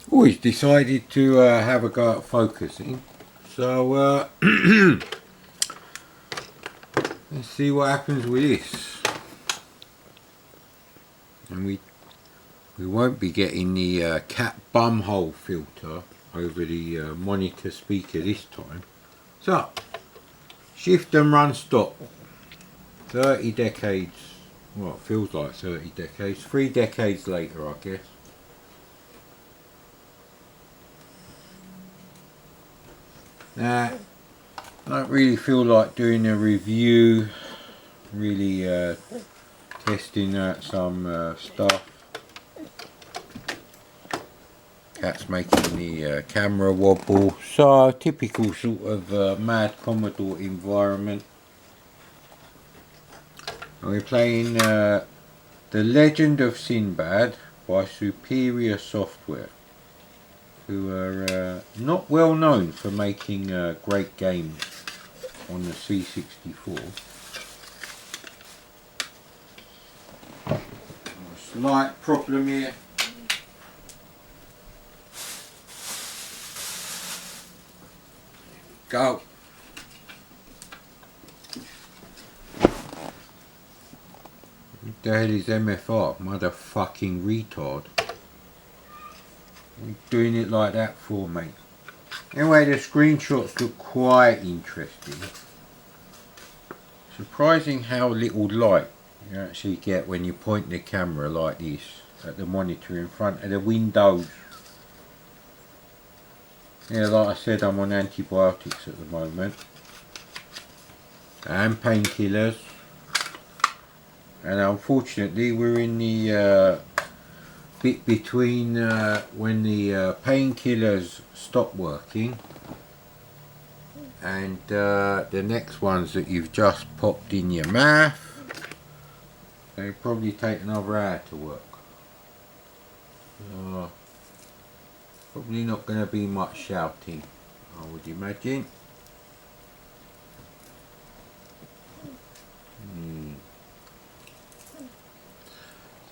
Always decided to have a go at focusing. So let's see what happens with this. And we won't be getting the cat bumhole filter over the monitor speaker this time. So shift and run stop. 30 decades. Well, it feels like 30 decades. 3 decades later, I guess. Now, I don't really feel like doing a review, really testing out some stuff. Cat's making the camera wobble, so typical sort of mad Commodore environment. And we're playing The Legend of Sinbad by Superior Software, who are not well known for making great games on the C64. Slight problem here. Go. What the hell is MFR? Motherfucking retard. What are you doing it like that for, mate? Anyway, the screenshots look quite interesting. Surprising how little light you actually get when you point the camera like this at the monitor in front of the windows. Yeah, like I said, I'm on antibiotics at the moment. And painkillers. And unfortunately we're in the bit between when the painkillers stop working and the next ones that you've just popped in your mouth. They probably take another hour to work. Probably not going to be much shouting, I would imagine.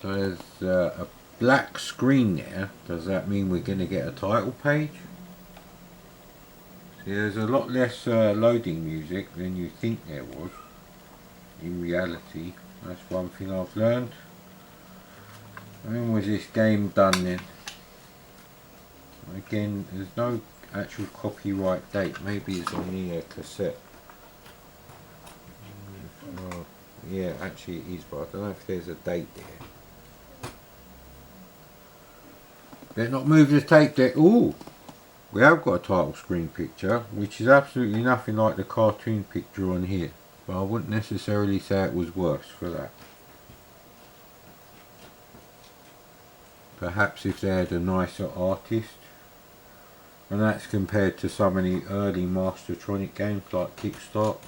So there's a black screen there. Does that mean we're going to get a title page? See, there's a lot less loading music than you think there was in reality. That's one thing I've learned. When was this game done then? Again, there's no actual copyright date. Maybe it's on the cassette. Yeah, actually it is, but I don't know if there's a date there. Better not move the tape deck. Ooh! We have got a title screen picture, which is absolutely nothing like the cartoon picture on here. But I wouldn't necessarily say it was worse for that. Perhaps if they had a nicer artist. And that's compared to some of the early Mastertronic games like Kickstart,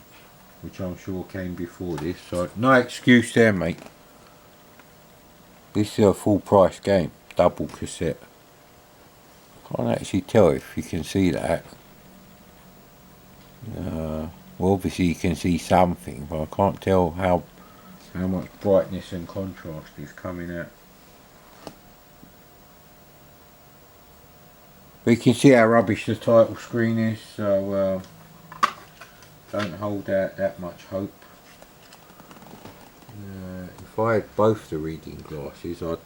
which I'm sure came before this. So no excuse there, mate. This is a full price game, double cassette. Can't actually tell if you can see that. Well, obviously you can see something, but I can't tell how much brightness and contrast is coming out. But you can see how rubbish the title screen is, so don't hold out that much hope. If I had both the reading glasses, I'd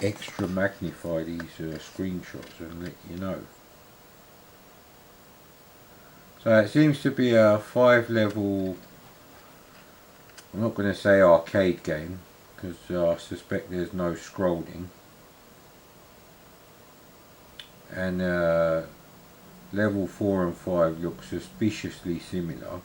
extra magnify these screenshots and let you know. So it seems to be a 5-level, I'm not going to say arcade game, because I suspect there's no scrolling. And level 4 and 5 look suspiciously similar.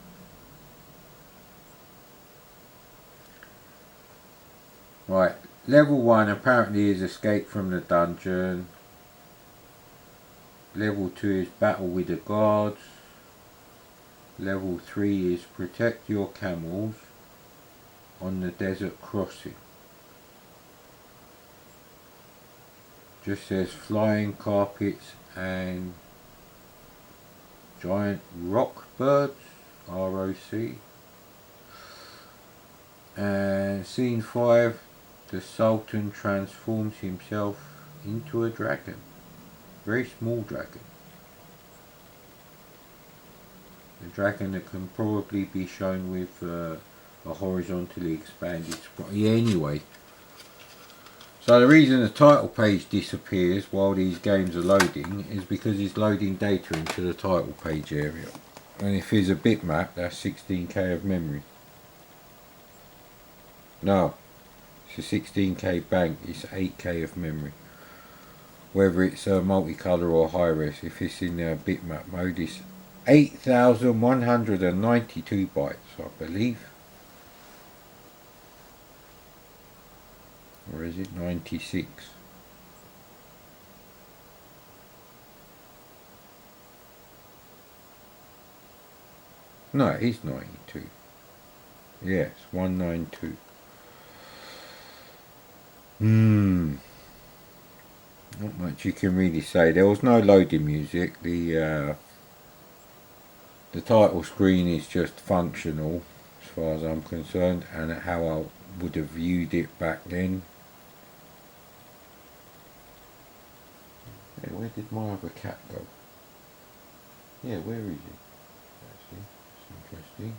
Right, level 1 apparently is escape from the dungeon. Level 2 is battle with the guards. Level 3 is protect your camels on the desert crossing. Just says flying carpets and giant rock birds, ROC. And scene 5, the Sultan transforms himself into a dragon. Very small dragon. A dragon that can probably be shown with a horizontally expanded sprite. Yeah, anyway. So the reason the title page disappears while these games are loading is because it's loading data into the title page area. And if there's a bitmap, that's 16k of memory. No, it's a 16k bank, it's 8k of memory. Whether it's multicolour or high res, if it's in bitmap mode, it's 8,192 bytes, I believe. Or is it 96? No, it is 92. Yes, 192. Not much you can really say. There was no loading music. The title screen is just functional as far as I'm concerned, and how I would have viewed it back then. Yeah, where did my other cat go? Yeah, where is he? Actually, it's interesting.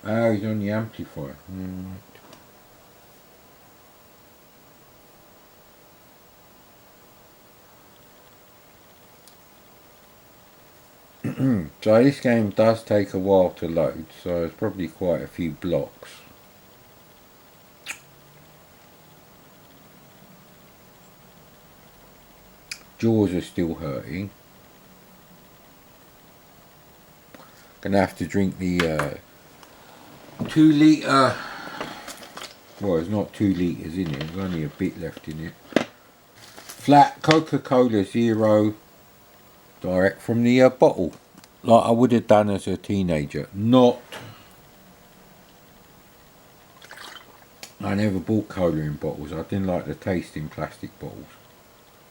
Oh, he's on the amplifier. So this game does take a while to load, so it's probably quite a few blocks. Jaws are still hurting. Gonna have to drink the 2 litre. Well, there's not 2 litres in it, there's only a bit left in it. Flat Coca-Cola Zero, direct from the bottle, like I would have done as a teenager. I never bought cola in bottles. I didn't like the taste in plastic bottles,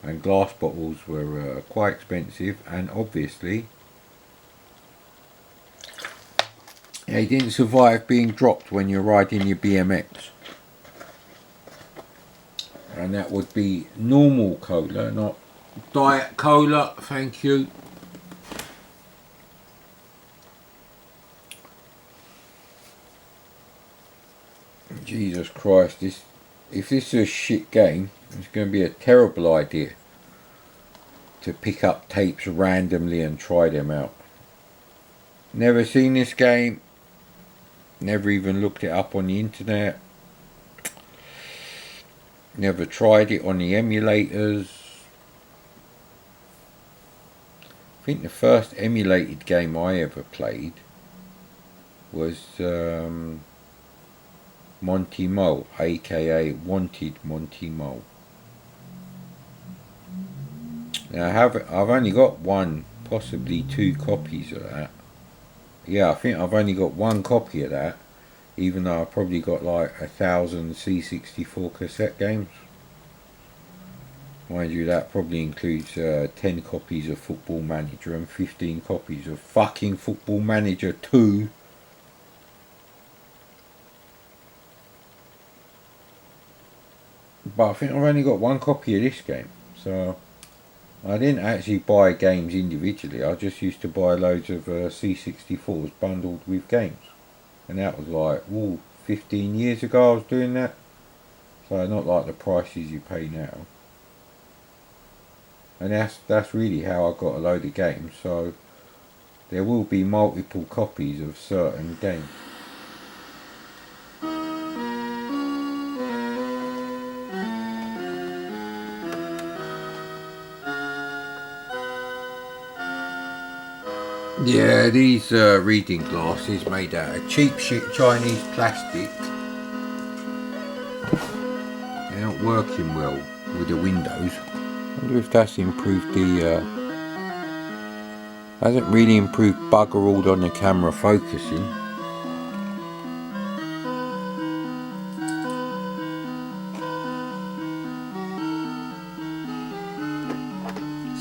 and glass bottles were quite expensive, and obviously they didn't survive being dropped when you're riding your BMX. And that would be normal cola, not diet cola, thank you. Jesus Christ, if this is a shit game, it's going to be a terrible idea to pick up tapes randomly and try them out. Never seen this game, never even looked it up on the internet, never tried it on the emulators. I think the first emulated game I ever played was Monty Mole, aka Wanted Monty Mole. Now I've only got 1, possibly 2 copies of that. Yeah, I think I've only got 1 copy of that, even though I've probably got like 1,000 C64 cassette games. Mind you, that probably includes 10 copies of Football Manager and 15 copies of fucking Football Manager 2. But I think I've only got 1 copy of this game, so I didn't actually buy games individually. I just used to buy loads of C64s bundled with games, and that was like 15 years ago I was doing that, so not like the prices you pay now. And that's really how I got a load of games, so there will be multiple copies of certain games. Yeah, these reading glasses made out of cheap shit Chinese plastic. They're not working well with the windows. I wonder if that's improved the... hasn't really improved bugger all on the camera focusing.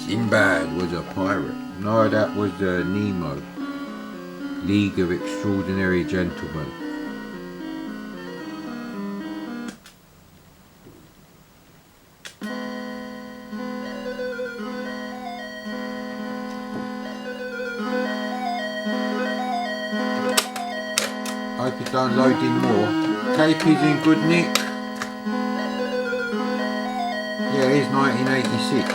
Sinbad was a pirate. No, that was Nemo. League of Extraordinary Gentlemen. don't load in more. Cape is in good nick. Yeah, it is 1986.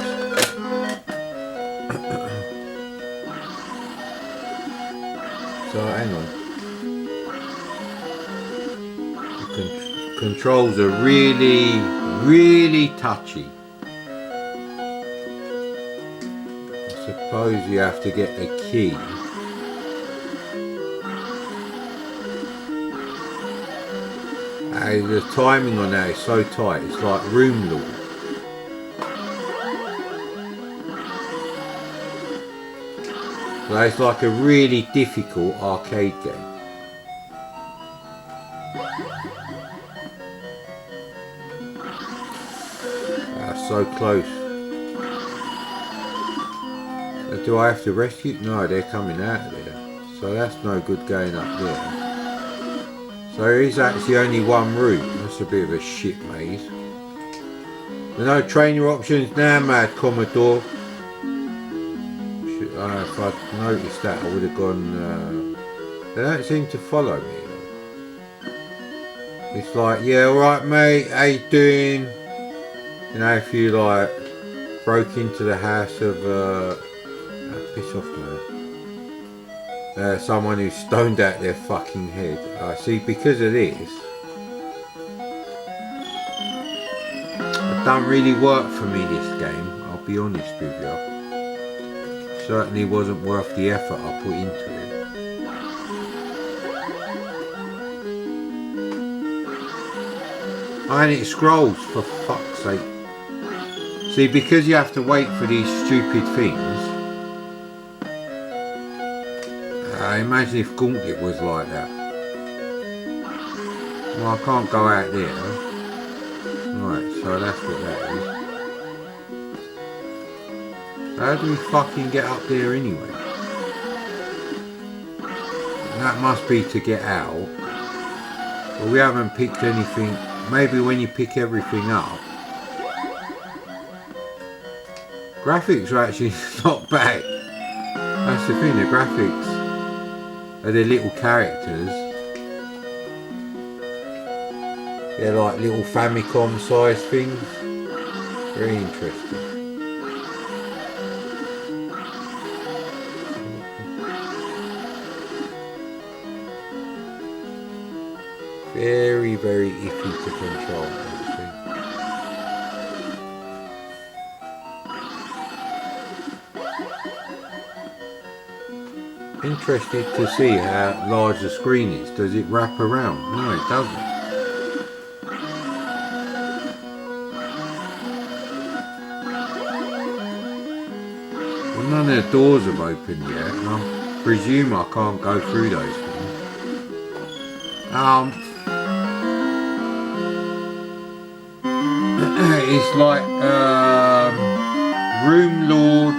So hang on. The controls are really touchy. I suppose you have to get the key. The timing on that is so tight, it's like Room Lord. So it's like a really difficult arcade game. So close. Do I have to rescue? No, they're coming out of there. So that's no good going up there. So there is actually only one route. That's a bit of a shit maze. There are no trainer options now, mad Commodore. If I'd noticed that, I would have gone. They don't seem to follow me though. It's like, yeah, alright mate, how you doing? You know, if you like broke into the house of piss off man. Someone who's stoned out their fucking head. See, because of this, it don't really work for me, this game, I'll be honest with you. Certainly wasn't worth the effort I put into it. And it scrolls, for fuck's sake. See, because you have to wait for these stupid things. Imagine if Gauntlet was like that. Well, I can't go out there. Right, so that's what that is. How do we fucking get up there anyway? And that must be to get out. Well, we haven't picked anything. Maybe when you pick everything up. Graphics are actually not bad. That's the thing, the graphics are the little characters. They're like little Famicom size things. Very interesting. Very iffy to control. Interested to see how large the screen is. Does it wrap around? No, it doesn't. Well, none of the doors have opened yet, and I presume I can't go through those things. It's like Room Lord.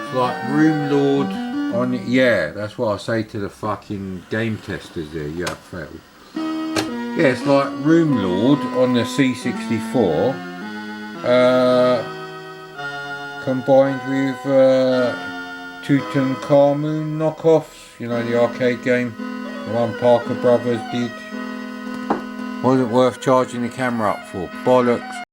It's like Room Lord on it. Yeah, that's what I say to the fucking game testers there. You have failed. Yeah, it's like Room Lord on the C64, combined with Tutankhamun knockoffs. You know, the arcade game, the one Parker Brothers did. Wasn't worth charging the camera up for. Bollocks.